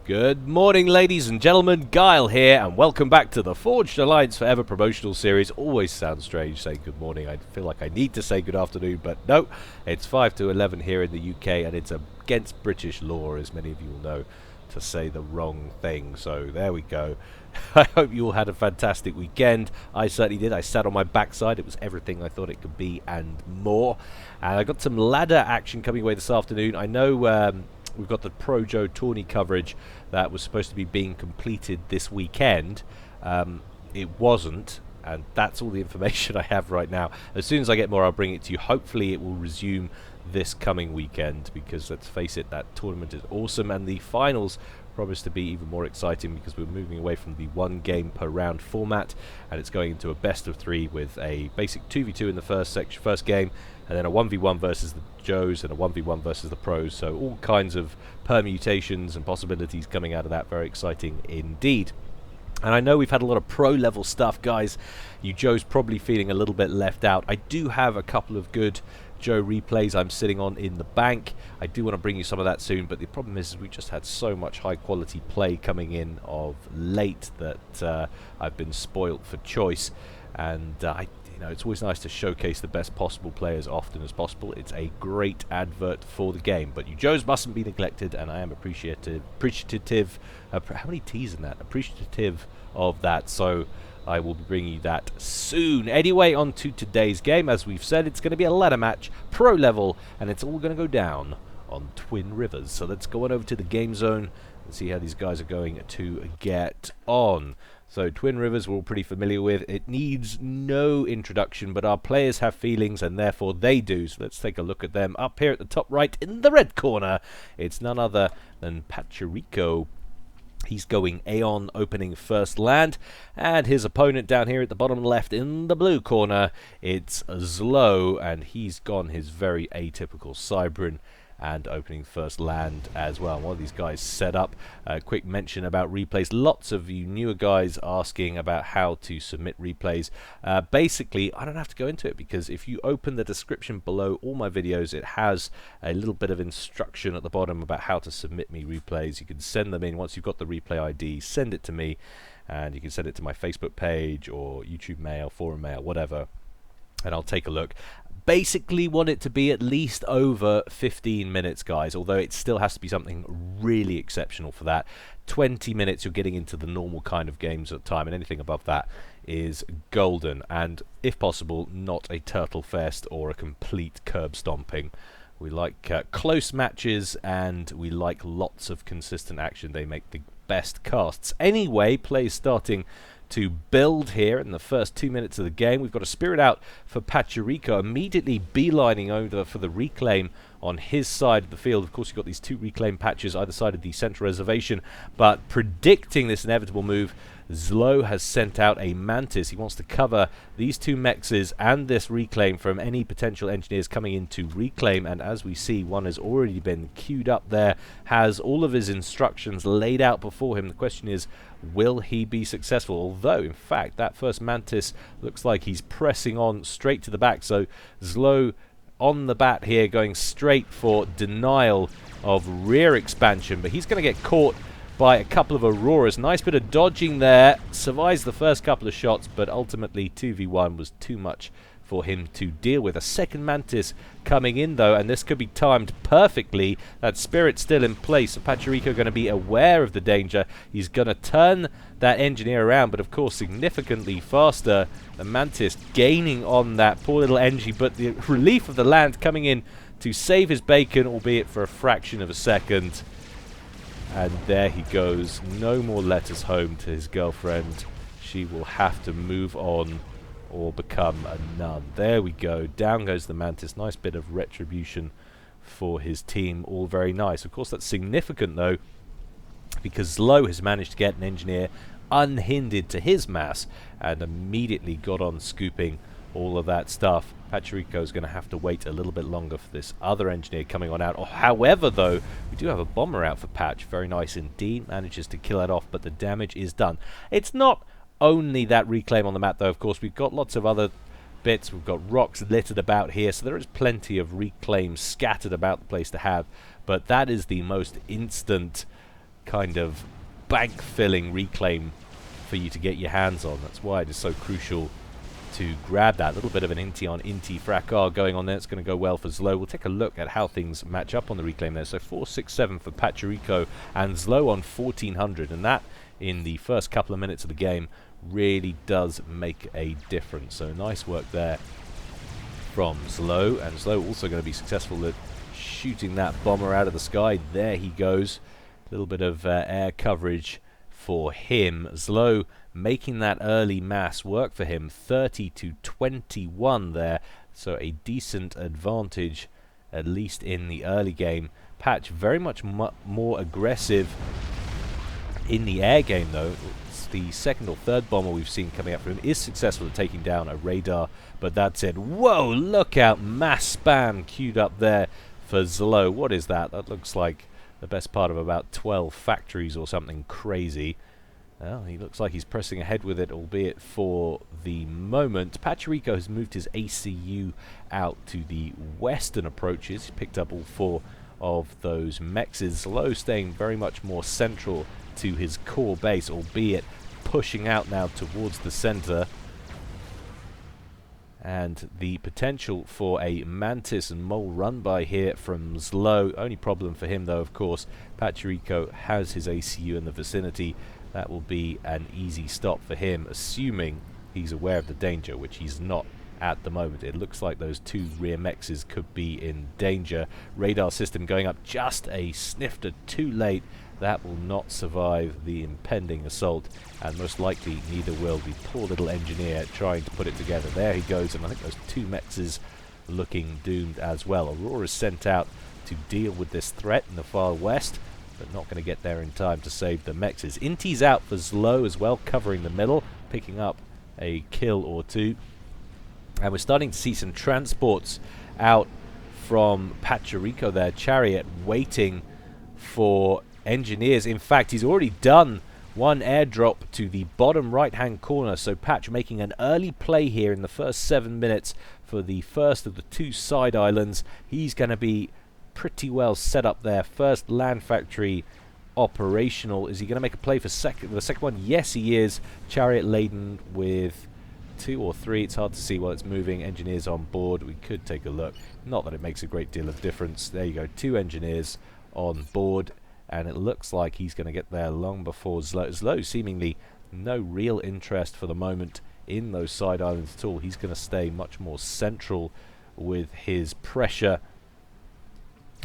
Good morning, ladies and gentlemen. Gyle here, and welcome back to the Forged Alliance Forever promotional series. Always sounds strange saying good morning. I feel like I need to say good afternoon, but no. It's 5 to 11 here in the UK, and it's against British law, as many of you will know, to say the wrong thing. So there we go. I hope you all had a fantastic weekend. I certainly did. I sat on my backside. It was everything I thought it could be and more. And I got some ladder action coming away this afternoon. I know we've got the Pro Joe tourney coverage that was supposed to be being completed this weekend. It wasn't, and that's all the information I have right now. As soon as I get more, I'll bring it to you. Hopefully it will resume this coming weekend, because let's face it, that tournament is awesome, and the finals promise to be even more exciting, because we're moving away from the one game per round format, and it's going into a best of 3 with a basic 2v2 in the first game, and then a 1v1 versus the Joes and a 1v1 versus the Pros. So all kinds of permutations and possibilities coming out of that. Very exciting indeed. And I know we've had a lot of pro level stuff, guys. You Joes probably feeling a little bit left out. I do have a couple of good Joe replays I'm sitting on in the bank. I do want to bring you some of that soon, but the problem is we just had so much high quality play coming in of late that I've been spoilt for choice, and it's always nice to showcase the best possible players often as possible. It's a great advert for the game, but you Joes mustn't be neglected, and I am appreciative how many T's in that? Appreciative of that, so I will be bringing you that soon. Anyway, on to today's game. As we've said, it's going to be a ladder match, pro level, and it's all going to go down on Twin Rivers. So let's go on over to the game zone and see how these guys are going to get on. So Twin Rivers we're all pretty familiar with. It needs no introduction, but our players have feelings, and therefore they do. So let's take a look at them. Up here at the top right in the red corner, it's none other than Pachuriko. He's going Aeon, opening first land, and his opponent down here at the bottom left in the blue corner, it's ZLO, and he's gone his very atypical Cybran and opening first land as well. One of these guys set up. A quick mention about replays. Lots of you newer guys asking about how to submit replays. Basically, I don't have to go into it, because if you open the description below all my videos, it has a little bit of instruction at the bottom about how to submit me replays. You can send them in once you've got the replay ID. Send it to me, and you can send it to my Facebook page or YouTube mail, forum mail, whatever, and I'll take a look. Basically want it to be at least over 15 minutes, guys, although it still has to be something really exceptional for that. 20 minutes, you're getting into the normal kind of games at the time, and anything above that is golden. And if possible, not a turtle fest or a complete curb stomping. We like close matches, and we like lots of consistent action. They make the best casts. Anyway, play is starting to build here in the first 2 minutes of the game. We've got a spirit out for Pachuriko, immediately beelining over for the reclaim on his side of the field. Of course, you've got these 2 reclaim patches either side of the central reservation, but predicting this inevitable move, ZLO has sent out a Mantis. He wants to cover these 2 mexes and this reclaim from any potential engineers coming in to reclaim, and as we see, one has already been queued up there, has all of his instructions laid out before him. The question is, will he be successful? Although, in fact, that first Mantis looks like he's pressing on straight to the back, so ZLO on the bat here, going straight for denial of rear expansion, but he's going to get caught by a couple of Auroras. Nice bit of dodging there, survives the first couple of shots, but ultimately 2v1 was too much for him to deal with. A second Mantis coming in though, and this could be timed perfectly. That spirit still in place, so Pachuriko going to be aware of the danger. He's going to turn that engineer around, but of course significantly faster. The Mantis gaining on that poor little Engie, but the relief of the land coming in to save his bacon, albeit for a fraction of a second. And there he goes. No more letters home to his girlfriend. She will have to move on or become a nun. There we go. Down goes the Mantis. Nice bit of retribution for his team. All very nice. Of course, that's significant, though, because ZLO has managed to get an engineer unhindered to his mass and immediately got on scooping all of that stuff. Pachuriko is going to have to wait a little bit longer for this other engineer coming on out. However, though, we do have a bomber out for Patch. Very nice indeed. Manages to kill it off, but the damage is done. It's not only that reclaim on the map, though. Of course, we've got lots of other bits. We've got rocks littered about here, so there is plenty of reclaims scattered about the place to have. But that is the most instant kind of bank-filling reclaim for you to get your hands on. That's why it is so crucial to grab that. Little bit of an inti-on-inti fracas going on there. It's going to go well for ZLO. We'll take a look at how things match up on the reclaim there. So 467 for Pachuriko and ZLO on 1400, and that in the first couple of minutes of the game really does make a difference. So nice work there from ZLO, and ZLO also going to be successful at shooting that bomber out of the sky. There he goes. A little bit of air coverage for him. ZLO making that early mass work for him, 30 to 21 there, so a decent advantage at least in the early game. Patch very much more aggressive in the air game though. It's the second or third bomber we've seen coming up for him is successful at taking down a radar, but that said, whoa, look out, mass spam queued up there for ZLO. What is that? That looks like the best part of about 12 factories or something crazy. Well, he looks like he's pressing ahead with it, albeit for the moment. Pachuriko has moved his ACU out to the western approaches. He's picked up all 4 of those mexes. ZLO staying very much more central to his core base, albeit pushing out now towards the center. And the potential for a Mantis and Mole run by here from ZLO. Only problem for him though, of course, Pachuriko has his ACU in the vicinity. That will be an easy stop for him, assuming he's aware of the danger, which he's not at the moment. It looks like those 2 rear mexes could be in danger. Radar system going up just a snifter too late. That will not survive the impending assault, and most likely neither will the poor little engineer trying to put it together. There he goes, and I think those 2 mexes looking doomed as well. Aurora is sent out to deal with this threat in the far west, but not going to get there in time to save the mexes. Inti's out for ZLO as well, covering the middle, picking up a kill or 2. And we're starting to see some transports out from Pachuriko there. Chariot waiting for engineers. In fact, he's already done 1 airdrop to the bottom right-hand corner. So Patch making an early play here in the first 7 minutes for the first of the 2 side islands. He's going to be pretty well set up there. First land factory operational. Is he going to make a play for the second one? Yes, he is. Chariot laden with 2 or 3. It's hard to see while it's moving. Engineers on board. We could take a look. Not that it makes a great deal of difference. There you go. 2 engineers on board, and it looks like he's going to get there long before ZLO. ZLO seemingly no real interest for the moment in those side islands at all. He's going to stay much more central with his pressure,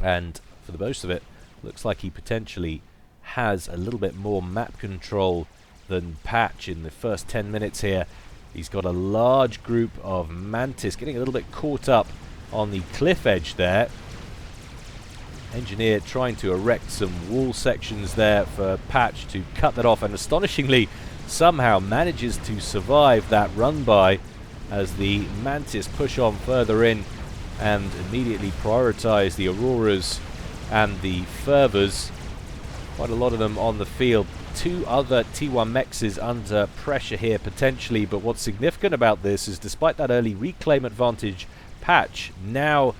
and for the most of it, looks like he potentially has a little bit more map control than Patch in the first 10 minutes here. He's got a large group of Mantis getting a little bit caught up on the cliff edge there. Engineer trying to erect some wall sections there for Patch to cut that off, and astonishingly somehow manages to survive that run by as the Mantis push on further in and immediately prioritize the Auroras and the Fervors. Quite a lot of them on the field. 2 other T1 mexes under pressure here potentially, but what's significant about this is despite that early reclaim advantage, Patch now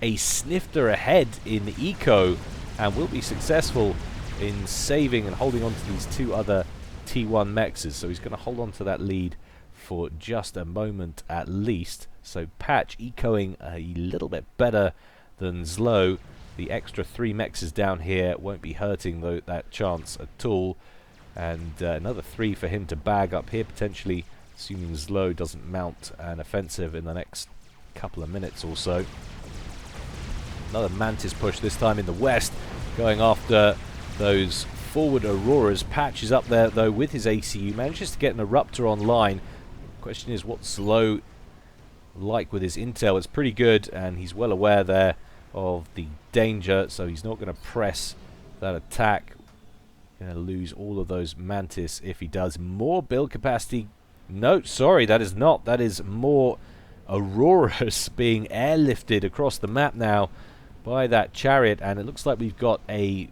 a snifter ahead in eco and will be successful in saving and holding on to these 2 other T1 mexes. So he's going to hold on to that lead for just a moment at least. So Patch ecoing a little bit better than ZLO. The extra 3 mexes down here won't be hurting that chance at all. And another 3 for him to bag up here potentially, assuming ZLO doesn't mount an offensive in the next couple of minutes or so. Another Mantis push, this time in the west, going after those forward Auroras. Patch is up there though with his ACU, manages to get an Eruptor online. Question is, what's ZLO like with his intel? It's pretty good, and he's well aware there of the danger, so he's not going to press that attack. Going to lose all of those Mantis if he does. More build capacity. No, sorry, that is not. That is more Auroras being airlifted across the map now by that Chariot, and it looks like we've got a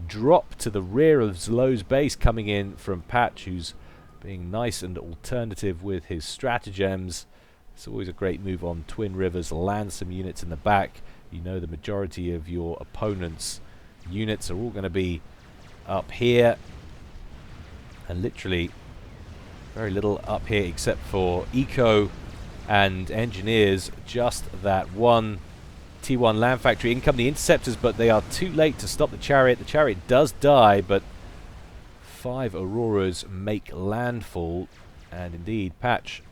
drop to the rear of ZLO's base coming in from Patch, who's being nice and alternative with his stratagems. It's always a great move on Twin Rivers. Land some units in the back. You know the majority of your opponent's units are all going to be up here. And literally very little up here except for eco and engineers. Just that one T1 land factory. In come the interceptors, but they are too late to stop the chariot. The chariot does die, but 5 Auroras make landfall. And indeed, Patch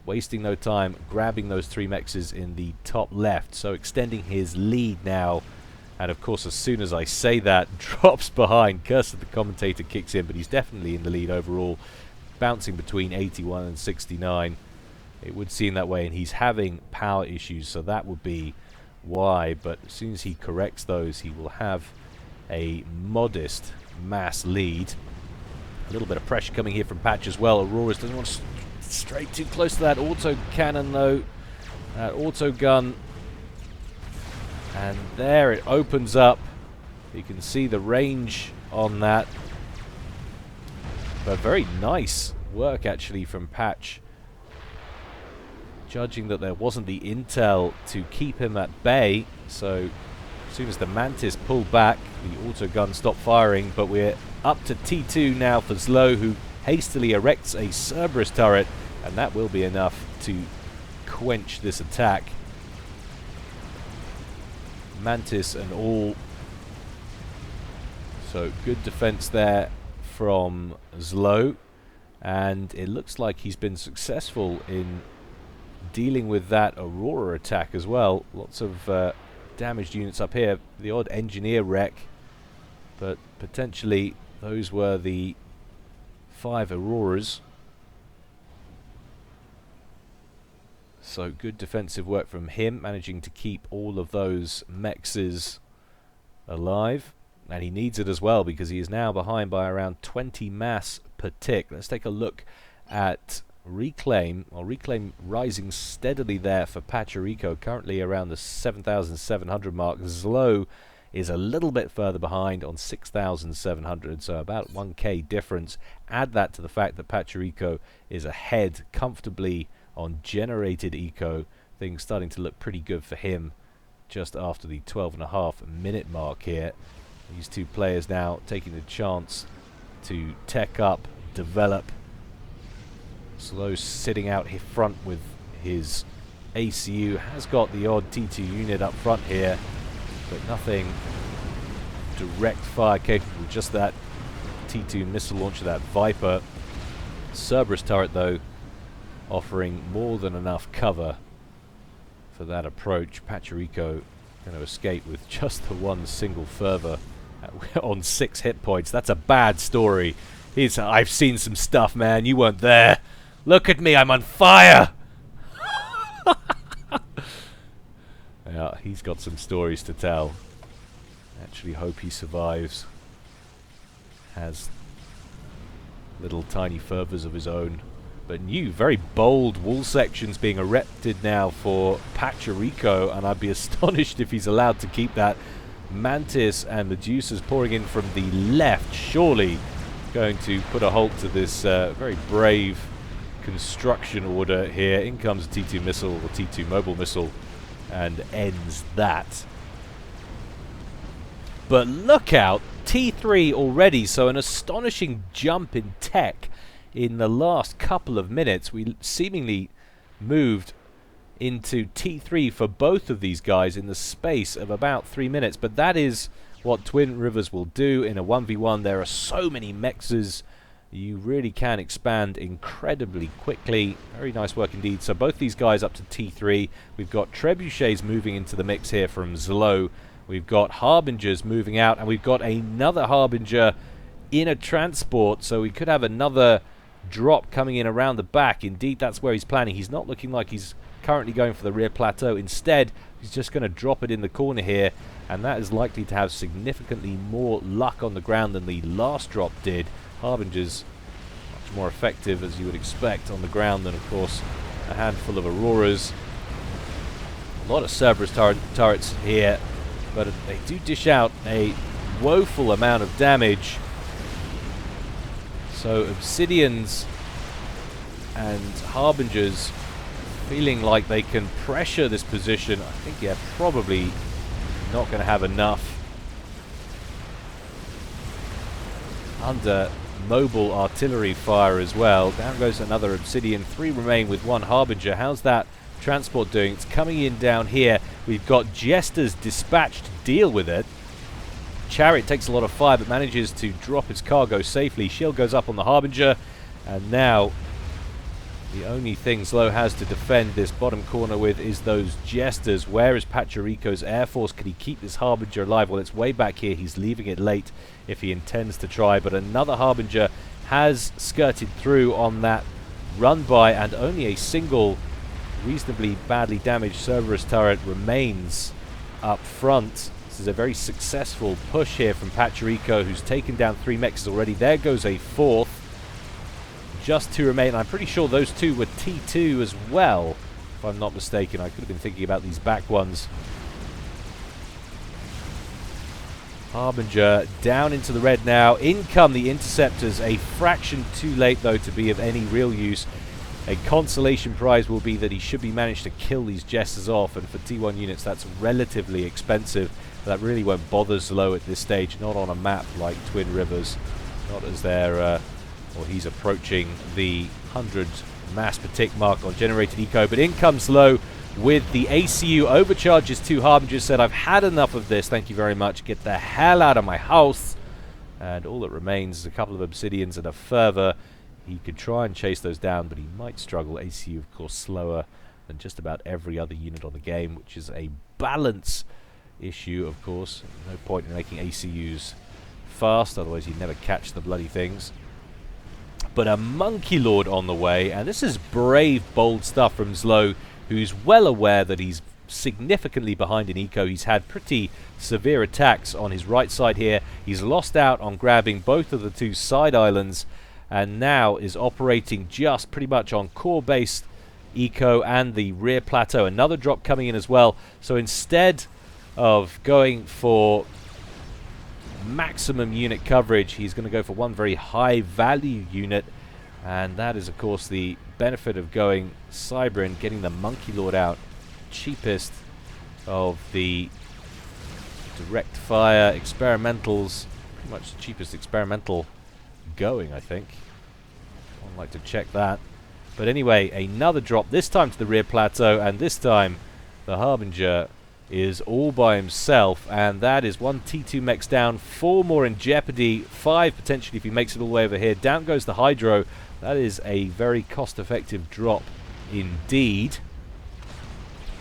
wasting no time, grabbing those 3 mexes in the top left, so extending his lead now. And of course, as soon as I say that, drops behind. Curse of the commentator kicks in, but he's definitely in the lead overall, bouncing between 81 and 69. It would seem that way, and he's having power issues, so that would be why. But as soon as he corrects those, he will have a modest mass lead. A little bit of pressure coming here from Patch as well. Auroras doesn't want to stray too close to that auto cannon though. That auto gun. And there it opens up. You can see the range on that. But very nice work actually from Patch. Judging that there wasn't the intel to keep him at bay. So as soon as the Mantis pulled back, the auto gun stopped firing. But we're up to T2 now for ZLO, who hastily erects a Cerberus turret, and that will be enough to quench this attack. Mantis and all. So good defense there from ZLO, and it looks like he's been successful in dealing with that Aurora attack as well. Lots of damaged units up here, the odd engineer wreck, but potentially those were the 5 Auroras. So good defensive work from him, managing to keep all of those mexes alive. And he needs it as well, because he is now behind by around 20 mass per tick. Let's take a look at Reclaim. Well, Reclaim rising steadily there for Pachuriko, currently around the 7,700 mark. ZLO is a little bit further behind on 6,700, so about 1k difference. Add that to the fact that Pachuriko is ahead comfortably on generated eco. Things starting to look pretty good for him just after the 12.5 minute mark here. These two players now taking the chance to tech up, develop. ZLO sitting out here front with his ACU, has got the odd T2 unit up front here, but nothing direct fire capable, just that T2 missile launcher, that Viper. Cerberus turret though offering more than enough cover for that approach. Pachuriko going to escape with just the one single fervor on 6 hit points. That's a bad story. I've seen some stuff, man. You weren't there. Look at me, I'm on fire! Yeah, he's got some stories to tell. Actually hope he survives. Has little tiny fervors of his own. But new, very bold wall sections being erected now for Pachuriko, and I'd be astonished if he's allowed to keep that. Mantis and Medusas pouring in from the left, surely going to put a halt to this very brave construction order here. In comes a T2 missile, or T2 mobile missile, and ends that. But look out, T3 already, so an astonishing jump in tech in the last couple of minutes. We seemingly moved into T3 for both of these guys in the space of about 3 minutes, but that is what Twin Rivers will do in a 1v1. There are so many mexes, you really can expand incredibly quickly. Very nice work indeed. So both these guys up to T3. We've got Trebuchets moving into the mix here from ZLO. We've got Harbingers moving out, and we've got another Harbinger in a transport, so we could have another drop coming in around the back. Indeed, that's where he's planning. He's not looking like he's currently going for the rear plateau. Instead, he's just going to drop it in the corner here, and that is likely to have significantly more luck on the ground than the last drop did. Harbingers much more effective, as you would expect, on the ground than, of course, a handful of Auroras. A lot of Cerberus turrets here, but they do dish out a woeful amount of damage. So Obsidians and Harbingers feeling like they can pressure this position. I think, yeah, probably not going to have enough. under mobile artillery fire as well. Down goes another Obsidian. 3 remain with 1 Harbinger. How's that transport doing? It's coming in down here. We've got Jesters dispatched to deal with it. Chariot takes a lot of fire but manages to drop its cargo safely. Shield goes up on the Harbinger, and now the only thing ZLO has to defend this bottom corner with is those Jesters. Where is Pachuriko's Air Force? Can he keep this Harbinger alive? Well, it's way back here. He's leaving it late if he intends to try, but another Harbinger has skirted through on that run by, and only a single reasonably badly damaged Cerberus turret remains up front. This is a very successful push here from Pachuriko, who's taken down 3 mechs already. There goes a 4th. Just 2 remain. I'm pretty sure those 2 were T2 as well, if I'm not mistaken. I could have been thinking about these back ones. Harbinger down into the red now. In come the interceptors. A fraction too late, though, to be of any real use. A consolation prize will be that he should be managed to kill these Jesters off, and for T1 units that's relatively expensive. That really won't bother ZLO at this stage, not on a map like Twin Rivers, not as they're, or he's approaching the 100 mass per tick mark on generated eco. But in comes ZLO with the ACU, overcharges 2 Harbingers, said, I've had enough of this, thank you very much, get the hell out of my house. And all that remains is a couple of Obsidians and a Fervor. He could try and chase those down, but he might struggle. ACU, of course, slower than just about every other unit on the game, which is a balance issue, of course. No point in making ACUs fast, otherwise you'd never catch the bloody things. But a Monkey Lord on the way, and this is brave, bold stuff from ZLO, who's well aware that he's significantly behind in eco. He's had pretty severe attacks on his right side here. He's lost out on grabbing both of the 2 side islands, and now is operating just pretty much on core-based eco and the rear plateau. Another drop coming in as well. So instead of going for maximum unit coverage, he's going to go for one very high value unit, and that is of course the benefit of going cyber and getting the Monkey Lord out. Cheapest of the direct fire experimentals, pretty much the cheapest experimental going, I think. I'd like to check that. But anyway, another drop, this time to the rear plateau, and this time the Harbinger is all by himself, and that is 1 T2 mechs down, 4 more in jeopardy, 5 potentially if he makes it all the way over here. Down goes the Hydro. That is a very cost-effective drop indeed.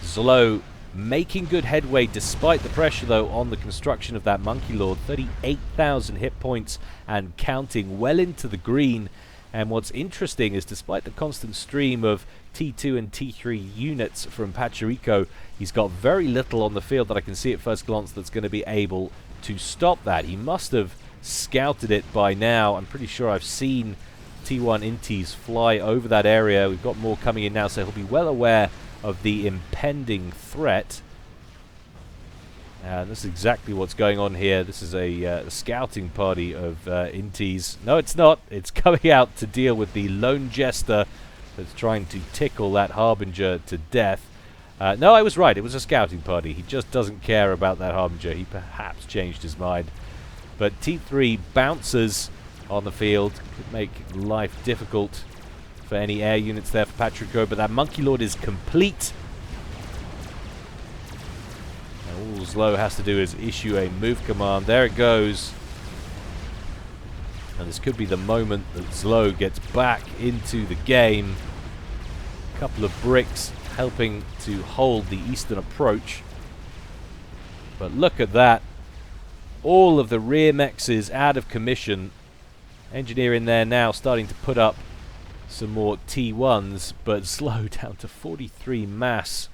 ZLO making good headway despite the pressure, though, on the construction of that Monkey Lord. 38,000 hit points and counting, well into the green. And what's interesting is, despite the constant stream of T2 and T3 units from Pachuriko, he's got very little on the field that I can see at first glance that's going to be able to stop that. He must have scouted it by now. I'm pretty sure I've seen T1 Inties fly over that area. We've got more coming in now, so he'll be well aware of the impending threat. And this is exactly what's going on here. This is a scouting party of Inties. No, it's not. It's coming out to deal with the lone Jester that's trying to tickle that Harbinger to death. No, I was right. It was a scouting party. He just doesn't care about that Harbinger. He perhaps changed his mind. But T3 bounces on the field. Could make life difficult for any air units there for Pachuriko. But that Monkey Lord is complete. All ZLO has to do is issue a move command. There it goes. And this could be the moment that ZLO gets back into the game. A couple of bricks helping to hold the eastern approach. But look at that. All of the rear mechs is out of commission. Engineer in there now starting to put up some more T1s, but ZLO down to 43 mass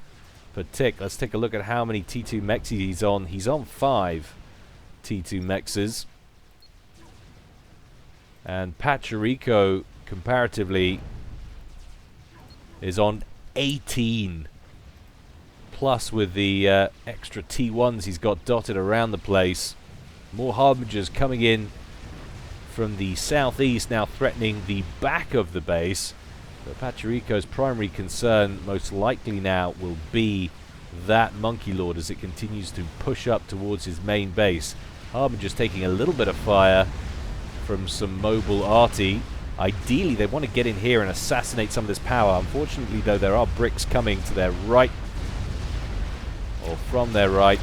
per tick. Let's take a look at how many T2 mechs he's on. He's on 5 T2 mechs. And Pachuriko, comparatively, is on 18. Plus with the extra T1s he's got dotted around the place. More Harbingers coming in from the southeast, now threatening the back of the base. But Pachuriko's primary concern most likely now will be that Monkey Lord as it continues to push up towards his main base. Harbinger's taking a little bit of fire from some mobile arty. Ideally, they want to get in here and assassinate some of this power. Unfortunately, though, there are bricks coming to their right, or from their right.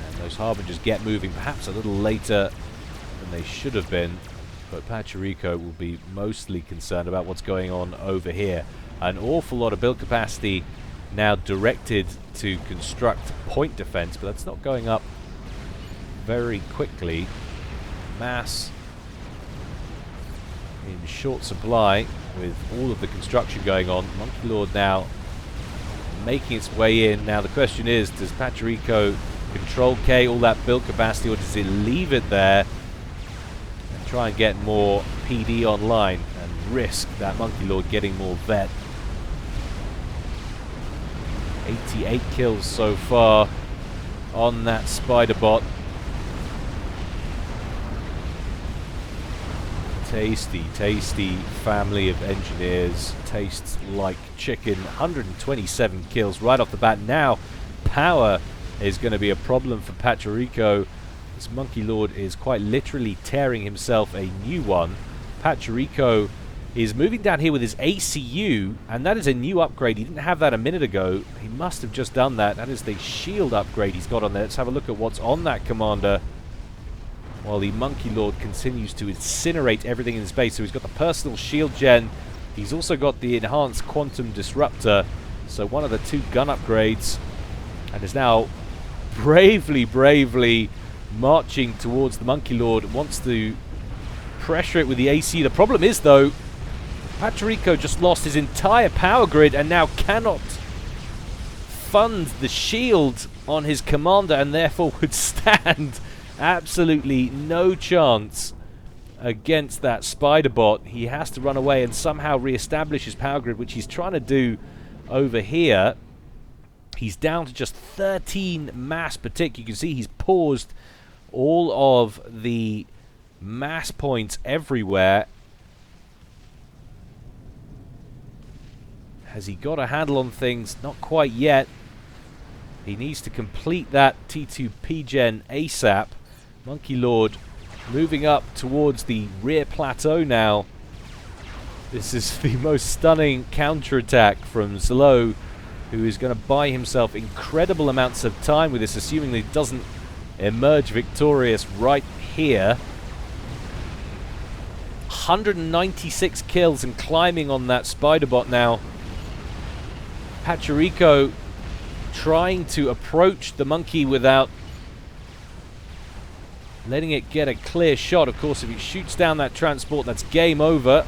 And those Harbingers get moving, perhaps a little later than they should have been. But Pachuriko will be mostly concerned about what's going on over here. An awful lot of build capacity now directed to construct point defense, but that's not going up very quickly. Mass in short supply with all of the construction going on. Monkey Lord now making its way in. Now the question is, does Pachuriko control K all that build capacity, or does it leave it there and try and get more PD online and risk that Monkey Lord getting more vet? 88 kills so far on that spider bot. Tasty, tasty family of engineers. Tastes like chicken. 127 kills right off the bat. Now power is going to be a problem for Pachuriko. This Monkey Lord is quite literally tearing himself a new one. Pachuriko is moving down here with his ACU, and that is a new upgrade. He didn't have that a minute ago. He must have just done that. That is the shield upgrade he's got on there. Let's have a look at what's on that commander, while the Monkey Lord continues to incinerate everything in space. So he's got the personal shield gen. He's also got the enhanced quantum disruptor. So one of the two gun upgrades, and is now bravely marching towards the Monkey Lord. Wants to pressure it with the AC. The problem is, though, Pachuriko just lost his entire power grid and now cannot fund the shield on his commander, and therefore would stand absolutely no chance against that spider bot. He has to run away and somehow re-establish his power grid, which he's trying to do over here. He's down to just 13 mass per tick. You can see he's paused all of the mass points everywhere. Has he got a handle on things? Not quite yet. He needs to complete that T2P gen ASAP. Monkey Lord moving up towards the rear plateau now. This is the most stunning counterattack from ZLO, who is going to buy himself incredible amounts of time with this, assuming that he doesn't emerge victorious right here. 196 kills and climbing on that spider bot now. Pachuriko trying to approach the monkey without letting it get a clear shot. Of course, if he shoots down that transport, that's game over.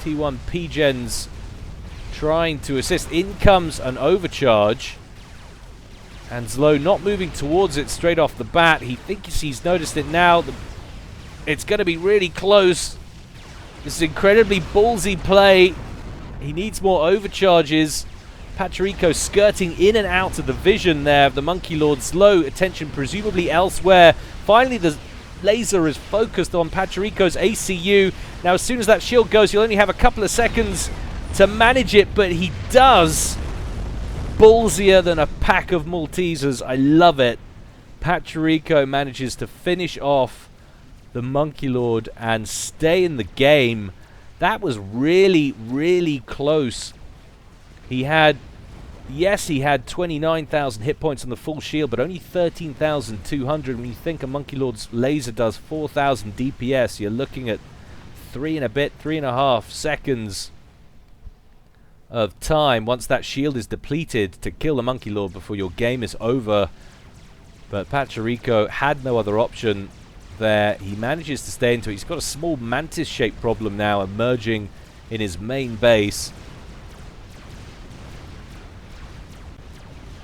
T1 P-Gens trying to assist. In comes an overcharge. And ZLO not moving towards it straight off the bat. He thinks he's noticed it now. It's going to be really close. This is incredibly ballsy play. He needs more overcharges. Pachuriko skirting in and out of the vision there of the Monkey Lord. ZLO attention presumably elsewhere. Finally, the laser is focused on Pachuriko's ACU. Now, as soon as that shield goes, he'll only have a couple of seconds to manage it, but he does. Ballsier than a pack of Maltesers. I love it. Pachuriko manages to finish off the Monkey Lord and stay in the game. That was really close. He had 29,000 hit points on the full shield, but only 13,200. When you think a Monkey Lord's laser does 4,000 DPS, you're looking at 3.5 seconds of time once that shield is depleted to kill the Monkey Lord before your game is over. But Pachuriko had no other option there. He manages to stay into it. He's got a small mantis-shaped problem now emerging in his main base.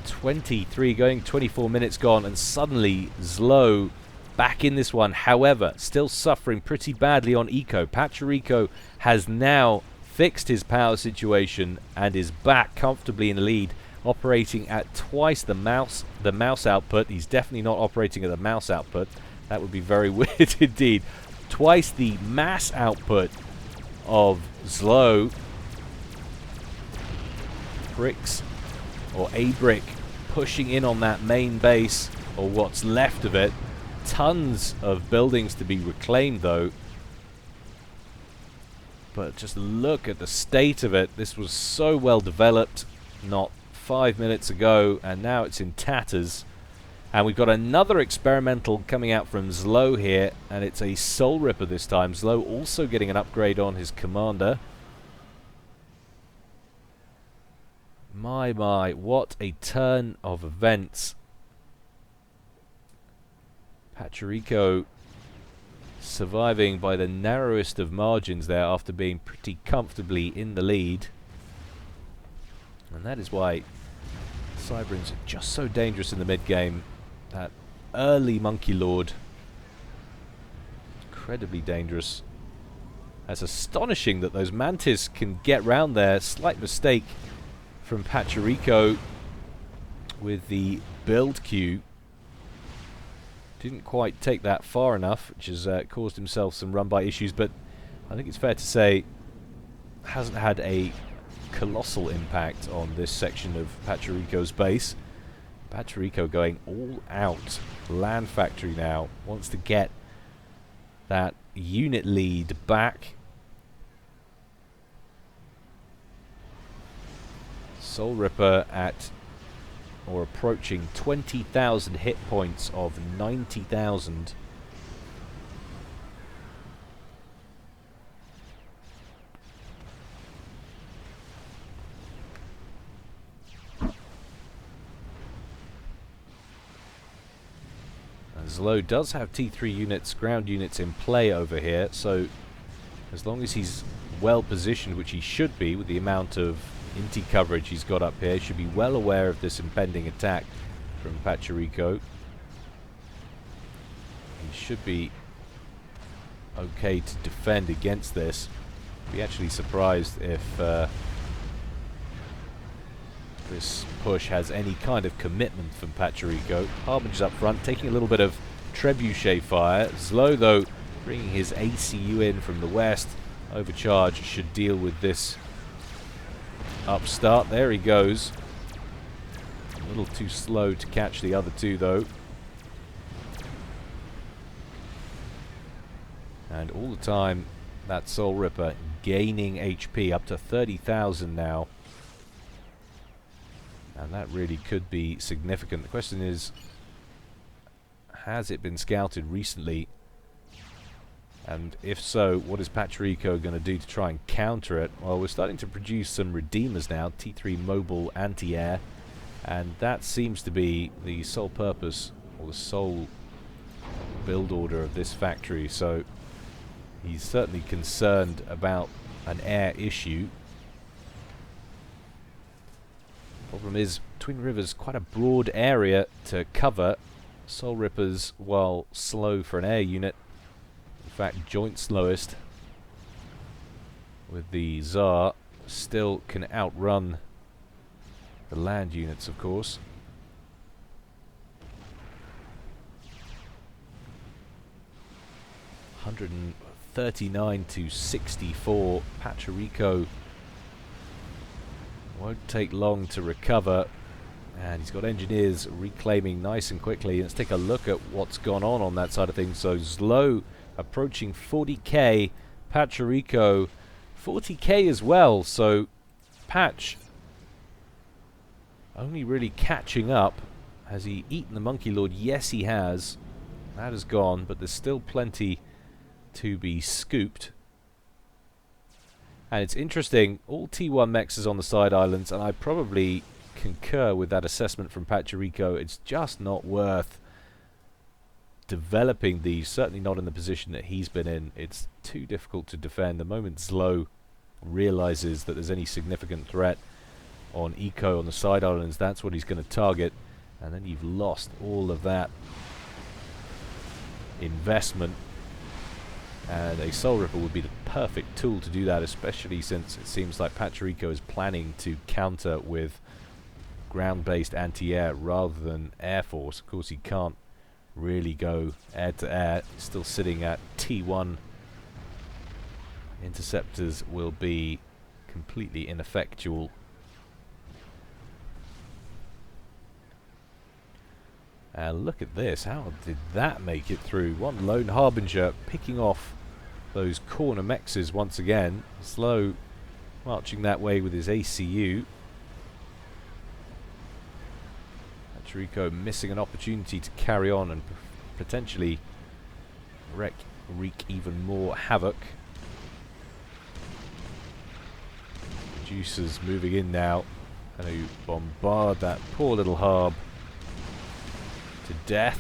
23 going, 24 minutes gone, and suddenly ZLO back in this one. However, still suffering pretty badly on eco. Pachuriko has now fixed his power situation and is back comfortably in the lead, operating at twice the mouse output. He's definitely not operating at the mouse output. That would be very weird indeed. Twice the mass output of ZLO. Bricks, or a brick, pushing in on that main base, or what's left of it. Tons of buildings to be reclaimed, though. But just look at the state of it. This was so well developed not 5 minutes ago, and now it's in tatters. And we've got another experimental coming out from ZLO here, and it's a Soul Ripper this time. ZLO also getting an upgrade on his commander. My, what a turn of events. Pachuriko surviving by the narrowest of margins there after being pretty comfortably in the lead. And that is why Cyberins are just so dangerous in the mid-game. That early Monkey Lord, incredibly dangerous. That's astonishing that those Mantis can get round there. Slight mistake from Pachuriko with the build queue. Didn't quite take that far enough, which has caused himself some run-by issues, but I think it's fair to say hasn't had a colossal impact on this section of Pachuriko's base. Pachuriko going all out. Land Factory now wants to get that unit lead back. Soul Ripper at or approaching 20,000 hit points of 90,000. ZLO does have T3 units, ground units in play over here, so as long as he's well positioned, which he should be with the amount of inti coverage he's got up here, he should be well aware of this impending attack from Pachuriko. He should be okay to defend against this. Be actually surprised if this push has any kind of commitment from Pachuriko. Harbinger's up front, taking a little bit of trebuchet fire. ZLO, though, bringing his ACU in from the west. Overcharge should deal with this upstart. There he goes. A little too slow to catch the other two, though. And all the time, that Soul Ripper gaining HP up to 30,000 now. And that really could be significant. The question is, has it been scouted recently? And if so, what is Pachuriko going to do to try and counter it? Well, we're starting to produce some Redeemers now, T3 mobile anti-air, and that seems to be the sole purpose, or the sole build order of this factory. So he's certainly concerned about an air issue. Problem is, Twin Rivers, quite a broad area to cover. Soul Rippers, while slow for an air unit, in fact joint slowest with the Tsar, still can outrun the land units, of course. $139 to 64. Pachuriko won't take long to recover, and he's got engineers reclaiming nice and quickly. Let's take a look at what's gone on that side of things. So ZLO approaching 40k, Pachuriko 40k as well. So Patch only really catching up. Has he eaten the Monkey Lord? Yes, he has. That has gone, but there's still plenty to be scooped. And it's interesting, all T1 mechs is on the side islands, and I probably concur with that assessment from Pachuriko. It's just not worth developing these, certainly not in the position that he's been in. It's too difficult to defend. The moment ZLO realizes that there's any significant threat on eco on the side islands, that's what he's going to target, and then you've lost all of that investment. And a Soul Ripper would be the perfect tool to do that, especially since it seems like Pachuriko is planning to counter with ground-based anti-air rather than Air Force. Of course, he can't really go air-to-air. Still sitting at T1. Interceptors will be completely ineffectual. And look at this. How did that make it through? One lone Harbinger picking off those corner mexes once again. ZLO marching that way with his ACU. Pachuriko missing an opportunity to carry on and potentially wreak even more havoc. Juicers moving in now. Going to bombard that poor little Harb to death.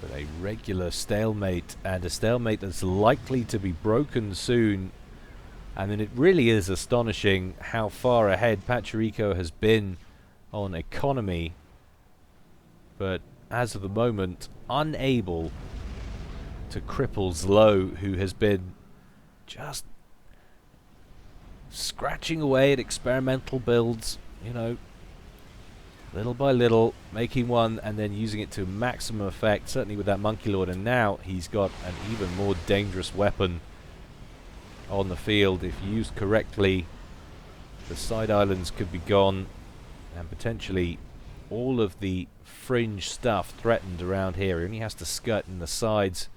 But a regular stalemate, and a stalemate that's likely to be broken soon. I mean, it really is astonishing how far ahead Pachuriko has been on economy, but as of the moment, unable to cripple ZLO, who has been just scratching away at experimental builds, you know, little by little, making one and then using it to maximum effect, certainly with that Monkey Lord, and now he's got an even more dangerous weapon on the field. If used correctly, the side islands could be gone, and potentially all of the fringe stuff threatened around here. He only has to skirt in the sides,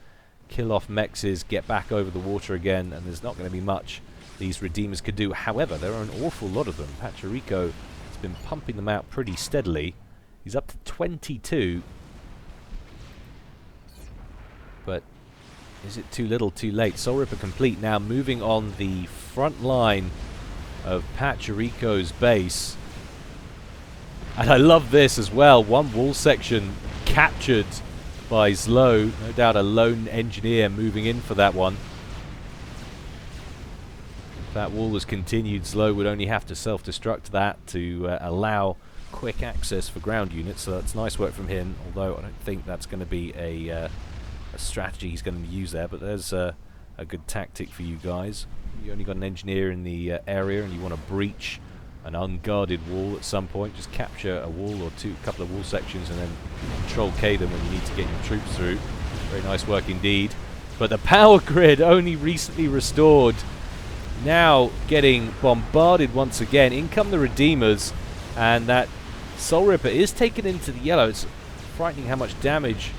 kill off mexes, get back over the water again, and there's not going to be much these Redeemers could do. However, there are an awful lot of them. Pachuriko has been pumping them out pretty steadily. He's up to 22. But is it too little, too late? Soul Ripper complete now, moving on the front line of Pachuriko's base. And I love this as well. One wall section captured by ZLO. No doubt a lone engineer moving in for that one. If that wall was continued, ZLO would only have to self-destruct that to allow quick access for ground units. So that's nice work from him, although I don't think that's going to be a strategy he's going to use there. But there's a good tactic for you guys. You only got an engineer in the area and you want to breach an unguarded wall at some point. Just capture a wall or two, a couple of wall sections, and then control K them when you need to get your troops through. Very nice work indeed. But the power grid, only recently restored, now getting bombarded once again. In come the Redeemers, and that Soul Ripper is taken into the yellow. It's frightening how much damage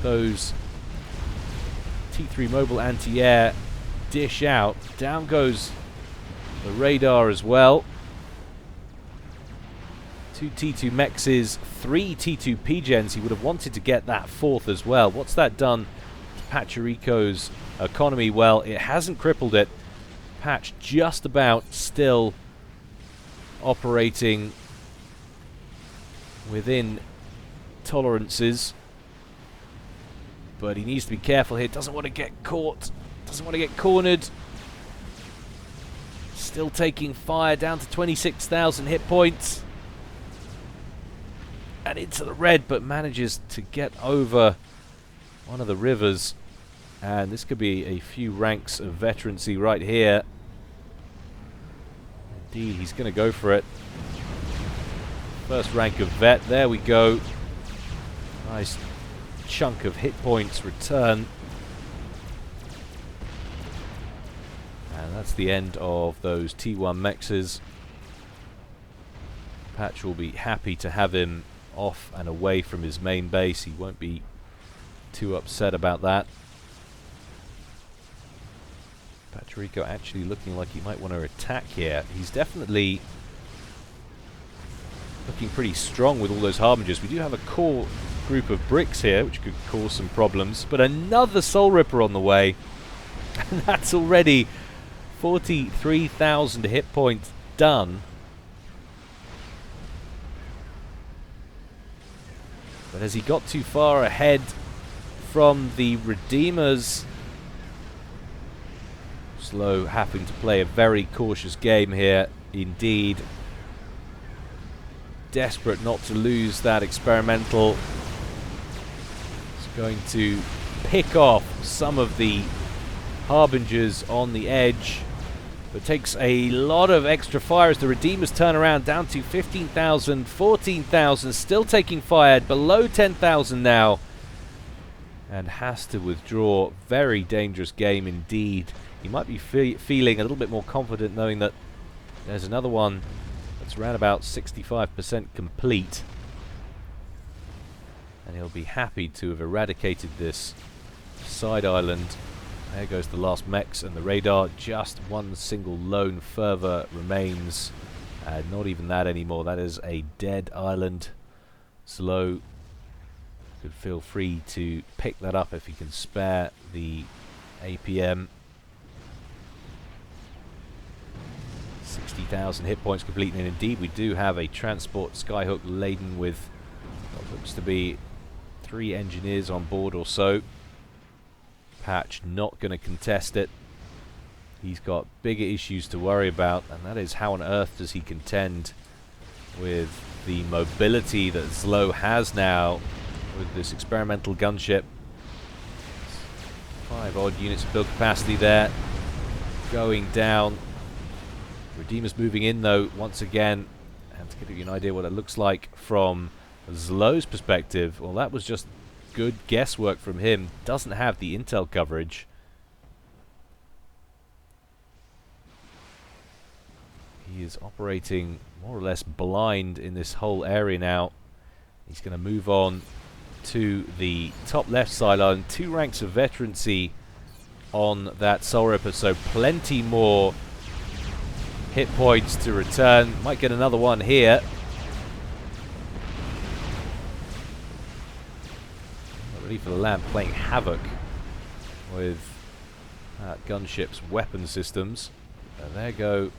those T3 mobile anti-air dish out. Down goes the radar as well. 2 T2 mexes, 3 T2 P-gens. He would have wanted to get that fourth as well. What's that done to Pachuriko's economy? Well, it hasn't crippled it. Patch just about still operating within tolerances. But he needs to be careful here. Doesn't want to get caught. Doesn't want to get cornered. Still taking fire, down to 26,000 hit points. And into the red, but manages to get over one of the rivers. And this could be a few ranks of veterancy right here. Indeed, he's going to go for it. First rank of vet. There we go. Nice chunk of hit points return. And that's the end of those T1 mexes. Patch will be happy to have him off and away from his main base. He won't be too upset about that. Pachuriko actually looking like he might want to attack here. He's definitely looking pretty strong with all those Harbingers. We do have a core group of bricks here, which could cause some problems. But another Soul Ripper on the way. And that's already 43,000 hit points done. But has he got too far ahead from the Redeemers? ZLO having to play a very cautious game here indeed. Desperate not to lose that experimental. It's going to pick off some of the Harbingers on the edge. But takes a lot of extra fire as the Redeemers turn around, down to 15,000, 14,000, still taking fire, below 10,000 now. and has to withdraw. Very dangerous game indeed. He might be feeling a little bit more confident knowing that there's another one that's around about 65% complete. And he'll be happy to have eradicated this side island. There goes the last mechs and the radar. Just one single lone fervor remains. Not even that anymore. That is a dead island. ZLO could feel free to pick that up if he can spare the APM. 60,000 hit points complete, and indeed we do have a transport skyhook laden with what looks to be 3 engineers on board or so. Patch not going to contest it. He's got bigger issues to worry about, and that is how on earth does he contend with the mobility that ZLO has now with this experimental gunship. 5 odd units of build capacity there going down. Redeemer's moving in though once again, and to give you an idea what it looks like from ZLO's perspective, well, that was just good guesswork from him. Doesn't have the intel coverage. He is operating more or less blind in this whole area now. He's going to move on to the top left side island. 2 ranks of veterancy on that Soul Ripper, so plenty more hit points to return. Might get another one here. Not ready for the land, playing havoc with gunship's weapon systems. And there go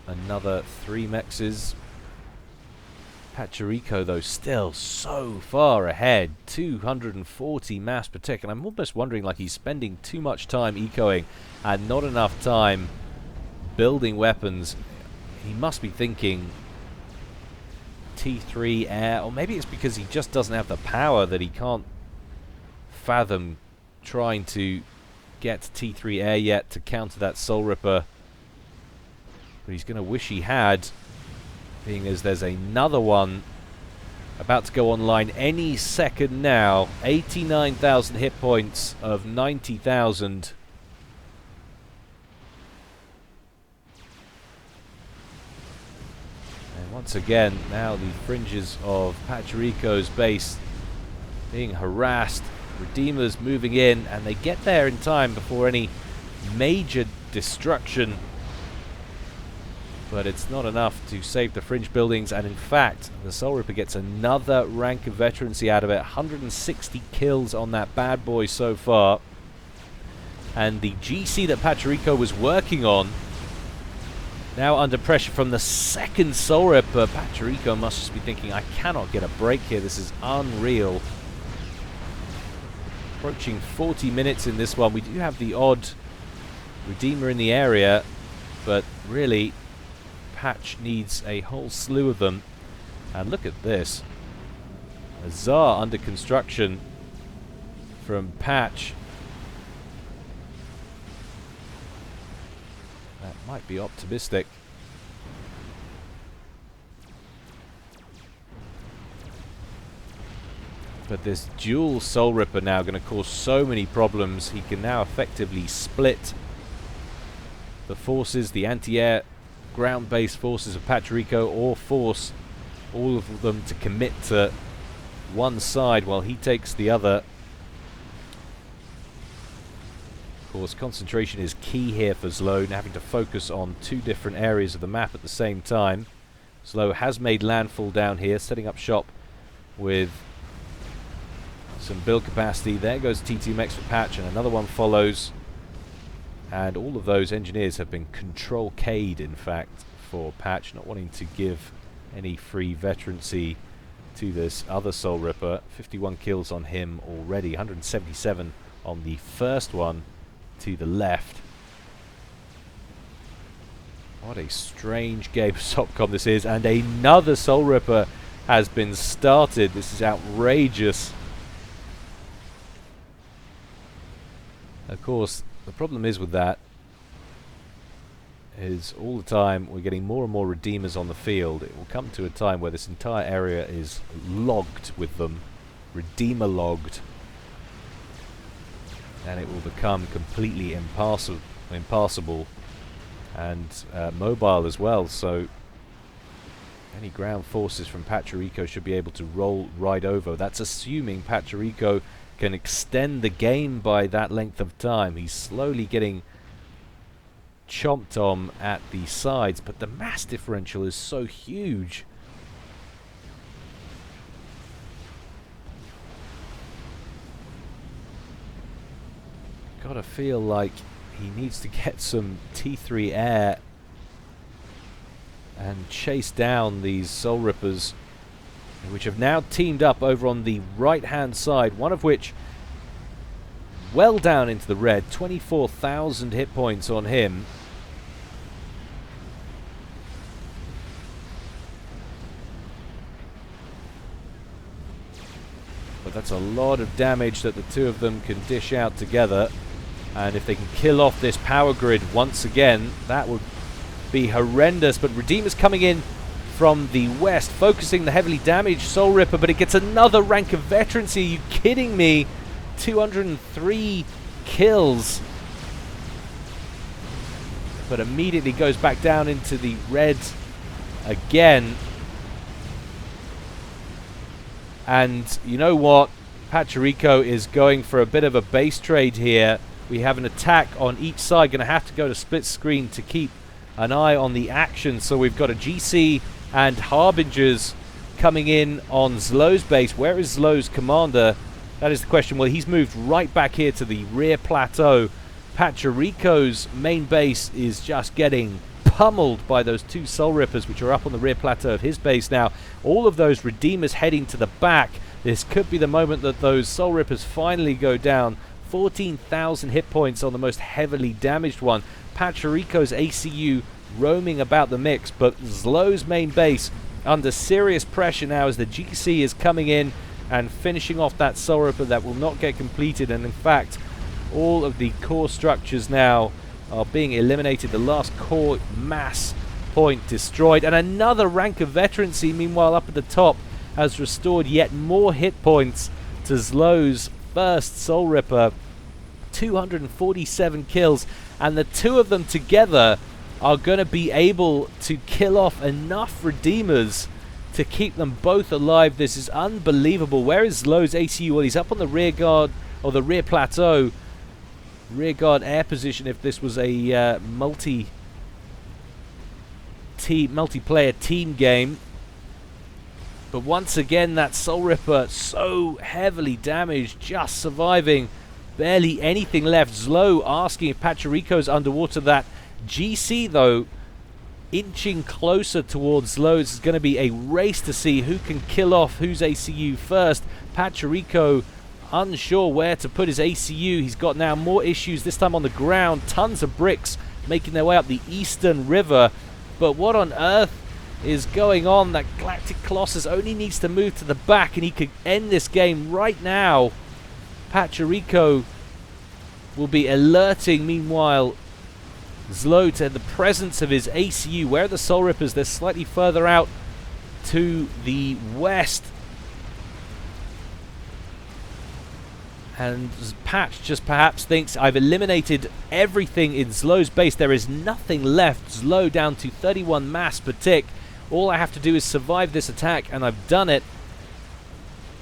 another 3 mexes. Pachuriko, though, still so far ahead. 240 mass per tick, and I'm almost wondering, like, he's spending too much time ecoing and not enough time building weapons. He must be thinking T3 air, or maybe it's because he just doesn't have the power that he can't fathom trying to get T3 air yet to counter that Soul Ripper. But he's going to wish he had, being as there's another one about to go online any second now. 89,000 hit points of 90,000. And once again, now the fringes of Pachuriko's base being harassed. Redeemers moving in, and they get there in time before any major destruction. But it's not enough to save the fringe buildings, and in fact, the Soul Ripper gets another rank of veterancy out of it. 160 kills on that bad boy so far. And the GC that Pachuriko was working on, now under pressure from the second Soul Ripper. Pachuriko must just be thinking, I cannot get a break here, this is unreal. Approaching 40 minutes in this one. We do have the odd Redeemer in the area, but really Patch needs a whole slew of them. And look at this. A Tsar under construction from Patch. That might be optimistic. But this dual Soul Ripper now going to cause so many problems. He can now effectively split the forces, the anti-air ground-based forces of Pachuriko, or force all of them to commit to one side while he takes the other. Of course, concentration is key here for ZLO, having to focus on 2 different areas of the map at the same time. ZLO has made landfall down here, setting up shop with some build capacity. There goes T2 mechs for Patch, and another one follows. And all of those engineers have been control K'd, in fact, for Patch, not wanting to give any free veterancy to this other Soul Ripper. 51 kills on him already, 177 on the first one to the left. What a strange game of SOPCOM this is, and another Soul Ripper has been started. This is outrageous. Of course, the problem is with that is all the time we're getting more and more Redeemers on the field. It will come to a time where this entire area is logged with them. Redeemer logged. and it will become completely impassable and mobile as well. So any ground forces from Pachuriko should be able to roll right over. That's assuming Pachuriko can extend the game by that length of time. He's slowly getting chomped on at the sides, but the mass differential is so huge. Gotta feel like he needs to get some T3 air and chase down these Soul Rippers, which have now teamed up over on the right-hand side, one of which well down into the red, 24,000 hit points on him. But that's a lot of damage that the two of them can dish out together. And if they can kill off this power grid once again, that would be horrendous. But Redeemer's coming in from the west, focusing the heavily damaged Soul Ripper, but it gets another rank of veterancy. Are you kidding me? 203 kills. But immediately goes back down into the red again. And you know what? Pachuriko is going for a bit of a base trade here. We have an attack on each side. Going to have to go to split screen to keep an eye on the action. So we've got a GC and Harbingers coming in on ZLO's base. Where is ZLO's commander? That is the question. Well, he's moved right back here to the rear plateau. Pachuriko's main base is just getting pummeled by those two Soul Rippers, which are up on the rear plateau of his base now. All of those Redeemers heading to the back. This could be the moment that those Soul Rippers finally go down. 14,000 hit points on the most heavily damaged one. Pachuriko's ACU roaming about the mix, but ZLO's main base under serious pressure now as the GC is coming in and finishing off that Soul Ripper that will not get completed. And in fact, all of the core structures now are being eliminated. The last core mass point destroyed, and another rank of veterancy meanwhile up at the top has restored yet more hit points to ZLO's first Soul Ripper. 247 kills, and the two of them together are going to be able to kill off enough Redeemers to keep them both alive. This is unbelievable. Where is ZLO's ACU? Well, he's up on the rear guard, or the rear plateau. Rear guard air position if this was a multiplayer team game. But once again, that Soul Ripper so heavily damaged, just surviving, barely anything left. ZLO asking if Pachuriko's underwater. That GC, though, inching closer towards ZLO. It's going to be a race to see who can kill off whose ACU first. Pachuriko unsure where to put his ACU. He's got now more issues, this time on the ground. Tons of bricks making their way up the eastern river. But what on earth is going on? That Galactic Colossus only needs to move to the back and he could end this game right now. Pachuriko will be alerting, meanwhile, ZLO to the presence of his ACU. Where are the Soul Rippers? They're slightly further out to the west. And Patch just perhaps thinks, I've eliminated everything in ZLO's base. There is nothing left. ZLO down to 31 mass per tick. All I have to do is survive this attack, and I've done it.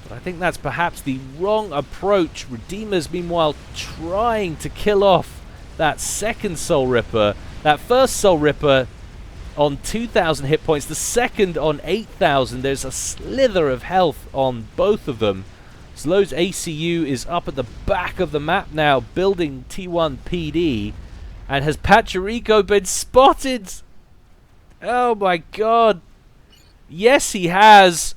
But I think that's perhaps the wrong approach. Redeemers, meanwhile, trying to kill off that second Soul Ripper. That first Soul Ripper on 2,000 hit points. The second on 8,000. There's a slither of health on both of them. ZLO's ACU is up at the back of the map now, building T1 PD. And has Pachuriko been spotted? Oh my god. Yes, he has.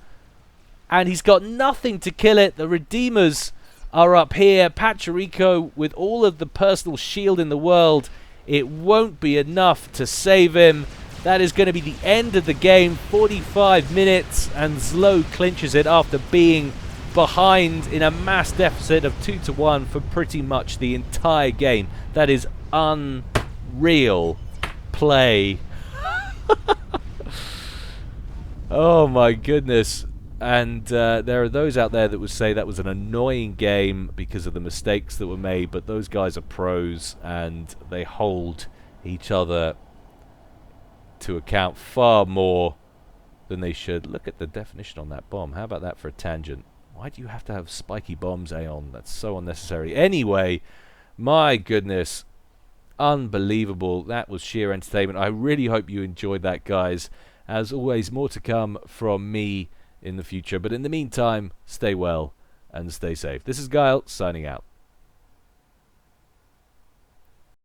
And he's got nothing to kill it. The Redeemers are up here. Pachuriko with all of the personal shield in the world. It won't be enough to save him. That is going to be the end of the game. 45 minutes and ZLO clinches it after being behind in a mass deficit of 2-1 for pretty much the entire game. That is unreal play. Oh my goodness. And there are those out there that would say that was an annoying game because of the mistakes that were made, but those guys are pros and they hold each other to account far more than they should. Look at the definition on that bomb. How about that for a tangent? Why do you have to have spiky bombs, Aeon? That's so unnecessary. Anyway, my goodness, unbelievable. That was sheer entertainment. I really hope you enjoyed that, guys. As always, more to come from me in the future. But in the meantime, stay well and stay safe. This is Gyle, signing out.